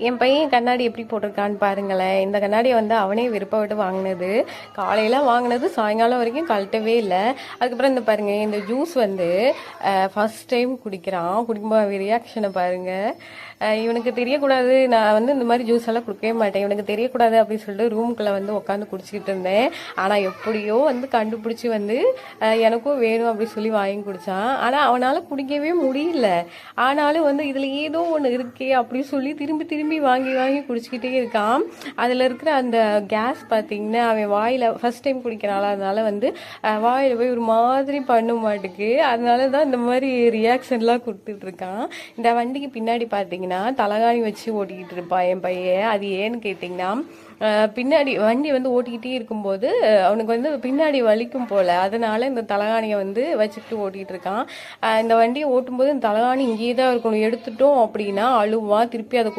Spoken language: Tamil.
என் பையன் கண்ணாடி எப்படி போட்டிருக்கான்னு பாருங்களேன். இந்த கண்ணாடியை வந்து அவனே விருப்பப்பட்டு வாங்கினது. காலையில் வாங்கினது, சாயங்காலம் வரைக்கும் கழட்டவே இல்லை. அதுக்கப்புறம் இந்த பாருங்க, இந்த ஜூஸ் வந்து ஃபர்ஸ்ட் டைம் குடிக்கிறான். குடிக்கும்போது ரியாக்ஷனை பாருங்க. இவனுக்கு தெரியக்கூடாது, நான் வந்து இந்த மாதிரி ஜூஸ் எல்லாம் குடிக்கவே மாட்டேன், இவனுக்கு தெரியக்கூடாது அப்படின்னு சொல்லிட்டு ரூமுக்குள்ளே வந்து உட்காந்து குடிச்சிக்கிட்டு இருந்தேன். ஆனால் எப்படியோ வந்து கண்டுபிடிச்சி வந்து எனக்கும் வேணும் அப்படின்னு சொல்லி வாங்கி குடித்தான். ஆனால் அவனால் குடிக்கவே முடியல. ஆனாலும் வந்து இதில் ஏதோ ஒன்று இருக்கே அப்படின்னு சொல்லி திரும்பி திரும்பி வாங்கி வாங்கி குடிச்சிக்கிட்டே இருக்கான். அதில் இருக்கிற அந்த கேஸ் பார்த்தீங்கன்னா அவன் வாயில் ஃபர்ஸ்ட் டைம் குடிக்கிறாள், அதனால வந்து வாயில் போய் ஒரு மாதிரி பண்ண மாட்டுக்கு. அதனால தான் இந்த மாதிரி ரியாக்ஷன்லாம் கொடுத்துட்டு இருக்கான். இந்த வண்டிக்கு பின்னாடி பார்த்தீங்கன்னா தலகாணி வச்சு ஓட்டிக்கிட்டு இருப்பான் என் பையன். அது ஏன்னு கேட்டிங்கன்னா, பின்னாடி வண்டி வந்து ஓட்டிக்கிட்டே இருக்கும்போது அவனுக்கு வந்து பின்னாடி வலிக்கும் போல், அதனால இந்த தலகாணியை வந்து வச்சுக்கிட்டு ஓட்டிகிட்டு இருக்கான். இந்த வண்டியை ஓட்டும்போது இந்த தலகாணி இங்கேயே தான் இருக்கணும், எடுத்துட்டோம் அப்படின்னா அழுவான். திருப்பி அதை